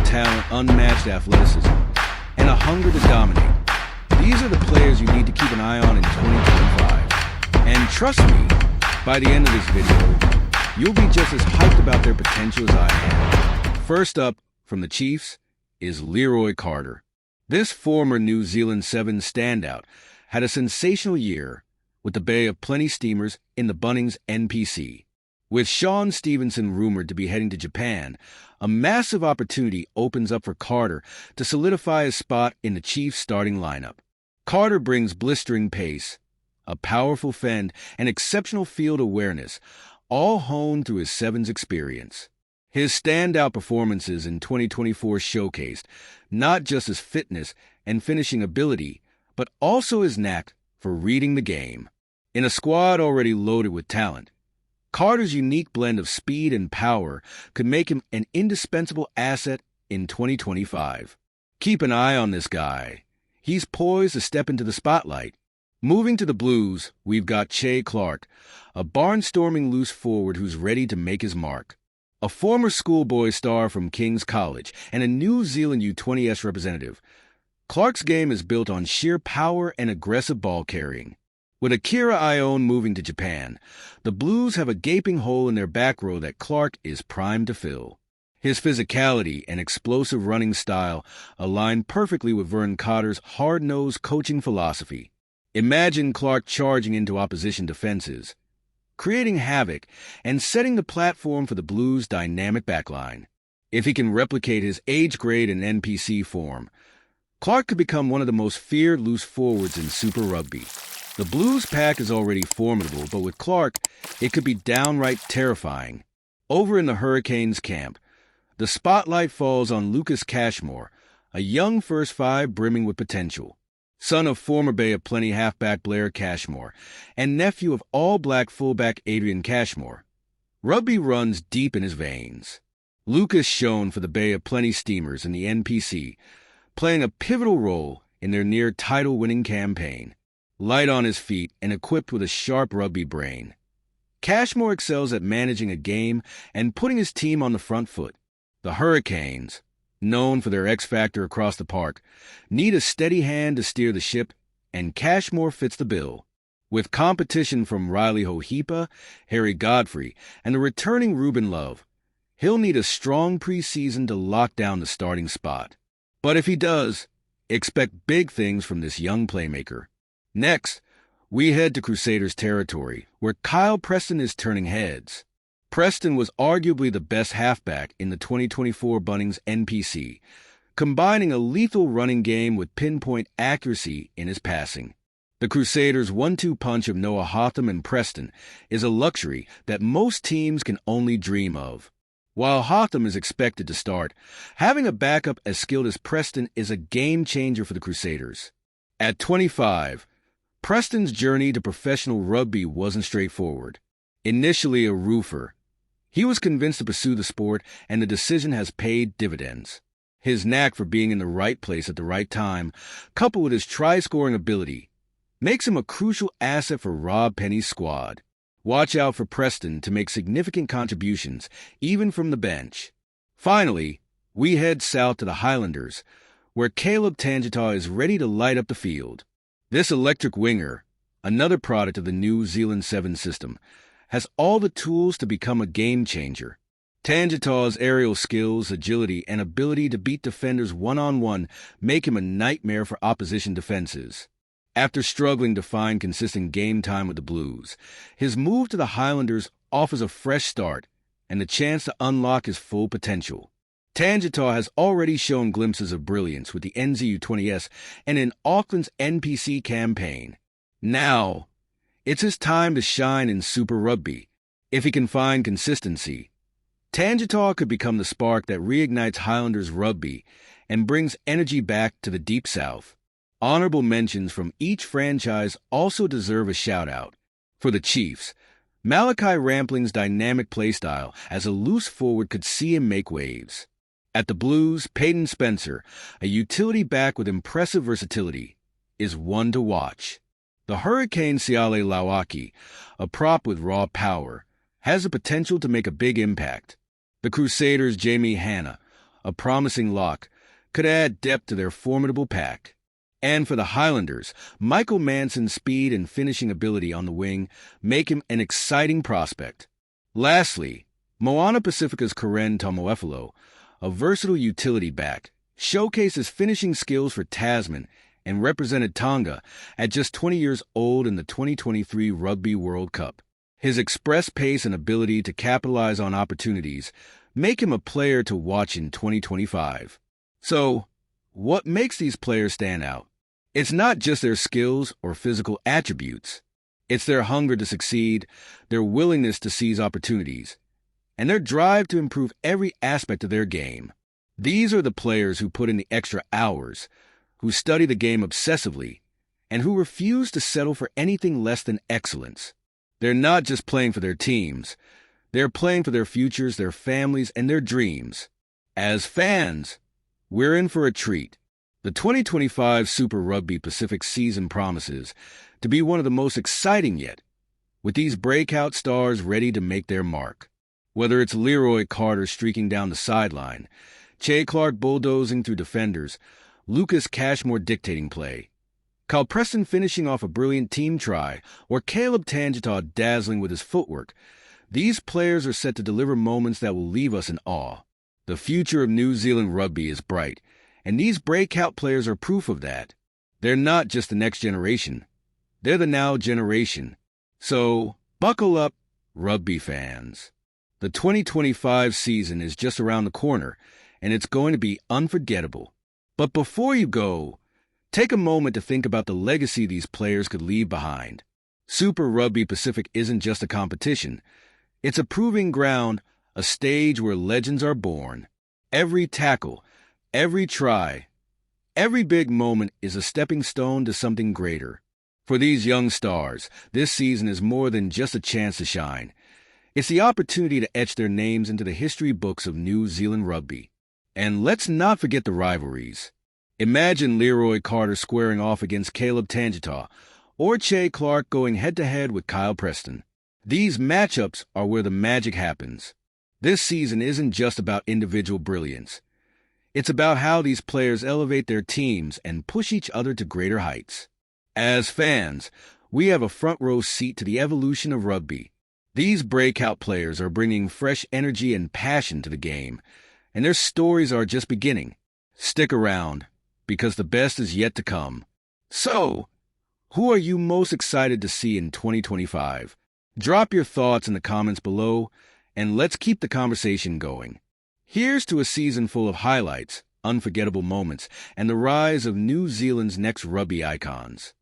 talent, unmatched athleticism, and a hunger to dominate. These are the players you need to keep an eye on in 2025. And trust me, by the end of this video, you'll be just as hyped about their potential as I am. First up, from the Chiefs, is Leroy Carter. This former New Zealand 7 standout had a sensational year with the Bay of Plenty Steamers in the Bunnings NPC. With Sean Stevenson rumored to be heading to Japan, a massive opportunity opens up for Carter to solidify his spot in the Chiefs' starting lineup. Carter brings blistering pace, a powerful fend, and exceptional field awareness, all honed through his Sevens experience. His standout performances in 2024 showcased not just his fitness and finishing ability, but also his knack for reading the game. In a squad already loaded with talent, Carter's unique blend of speed and power could make him an indispensable asset in 2025. Keep an eye on this guy. He's poised to step into the spotlight. Moving to the Blues, we've got Che Clark, a barnstorming loose forward who's ready to make his mark. A former schoolboy star from King's College and a New Zealand U20S representative, Clark's game is built on sheer power and aggressive ball carrying. With Akira Ione moving to Japan, the Blues have a gaping hole in their back row that Clark is primed to fill. His physicality and explosive running style align perfectly with Vern Cotter's hard-nosed coaching philosophy. Imagine Clark charging into opposition defenses, creating havoc, and setting the platform for the Blues' dynamic backline. If he can replicate his age grade and NPC form, Clark could become one of the most feared loose forwards in Super Rugby. The Blues pack is already formidable, but with Clark, it could be downright terrifying. Over in the Hurricanes camp, the spotlight falls on Lucas Cashmore, a young first five brimming with potential. Son of former Bay of Plenty halfback Blair Cashmore, and nephew of all-black fullback Adrian Cashmore, rugby runs deep in his veins. Lucas shone for the Bay of Plenty Steamers in the NPC, playing a pivotal role in their near-title-winning campaign. Light on his feet and equipped with a sharp rugby brain, Cashmore excels at managing a game and putting his team on the front foot. The Hurricanes, known for their X-factor across the park, need a steady hand to steer the ship, and Cashmore fits the bill. With competition from Riley Hohepa, Harry Godfrey, and the returning Ruben Love, he'll need a strong preseason to lock down the starting spot. But if he does, expect big things from this young playmaker. Next, we head to Crusaders territory, where Kyle Preston is turning heads. Preston was arguably the best halfback in the 2024 Bunnings NPC, combining a lethal running game with pinpoint accuracy in his passing. The Crusaders' 1-2 punch of Noah Hotham and Preston is a luxury that most teams can only dream of. While Hotham is expected to start, having a backup as skilled as Preston is a game-changer for the Crusaders. At 25, Preston's journey to professional rugby wasn't straightforward. Initially a roofer, he was convinced to pursue the sport, and the decision has paid dividends. His knack for being in the right place at the right time, coupled with his try-scoring ability, makes him a crucial asset for Rob Penny's squad. Watch out for Preston to make significant contributions, even from the bench. Finally, we head south to the Highlanders, where Caleb Tangah is ready to light up the field. This electric winger, another product of the New Zealand 7 system, has all the tools to become a game-changer. Tangah's aerial skills, agility, and ability to beat defenders one-on-one make him a nightmare for opposition defenses. After struggling to find consistent game time with the Blues, his move to the Highlanders offers a fresh start and the chance to unlock his full potential. Tangah has already shown glimpses of brilliance with the NZU20S and in Auckland's NPC campaign. Now, it's his time to shine in Super Rugby. If he can find consistency, Tangah could become the spark that reignites Highlanders rugby and brings energy back to the Deep South. Honorable mentions from each franchise also deserve a shout-out. For the Chiefs, Malachi Rampling's dynamic playstyle as a loose forward could see him make waves. At the Blues, Peyton Spencer, a utility back with impressive versatility, is one to watch. The Hurricane Siale Lauaki, a prop with raw power, has the potential to make a big impact. The Crusaders' Jamie Hanna, a promising lock, could add depth to their formidable pack. And for the Highlanders, Michael Manson's speed and finishing ability on the wing make him an exciting prospect. Lastly, Moana Pacifica's Karen Tomoefalo, a versatile utility back, showcases finishing skills for Tasman and represented Tangah at just 20 years old in the 2023 Rugby World Cup. His express pace and ability to capitalize on opportunities make him a player to watch in 2025. So, what makes these players stand out? It's not just their skills or physical attributes. It's their hunger to succeed, their willingness to seize opportunities, and their drive to improve every aspect of their game. These are the players who put in the extra hours, who study the game obsessively, and who refuse to settle for anything less than excellence. They're not just playing for their teams. They're playing for their futures, their families, and their dreams. As fans, we're in for a treat. The 2025 Super Rugby Pacific season promises to be one of the most exciting yet, with these breakout stars ready to make their mark. Whether it's Leroy Carter streaking down the sideline, Che Clark bulldozing through defenders, Lucas Cashmore dictating play, Preston finishing off a brilliant team try, or Caleb Tangah dazzling with his footwork, these players are set to deliver moments that will leave us in awe. The future of New Zealand rugby is bright, and these breakout players are proof of that. They're not just the next generation. They're the now generation. So, buckle up, rugby fans. The 2025 season is just around the corner, and it's going to be unforgettable. But before you go, take a moment to think about the legacy these players could leave behind. Super Rugby Pacific isn't just a competition. It's a proving ground, a stage where legends are born. Every tackle, every try, every big moment is a stepping stone to something greater. For these young stars, this season is more than just a chance to shine. It's the opportunity to etch their names into the history books of New Zealand rugby. And let's not forget the rivalries. Imagine Leroy Carter squaring off against Caleb Tangah, or Che Clark going head-to-head with Preston. These matchups are where the magic happens. This season isn't just about individual brilliance. It's about how these players elevate their teams and push each other to greater heights. As fans, we have a front-row seat to the evolution of rugby. These breakout players are bringing fresh energy and passion to the game, and their stories are just beginning. Stick around, because the best is yet to come. So, who are you most excited to see in 2025? Drop your thoughts in the comments below, and let's keep the conversation going. Here's to a season full of highlights, unforgettable moments, and the rise of New Zealand's next rugby icons.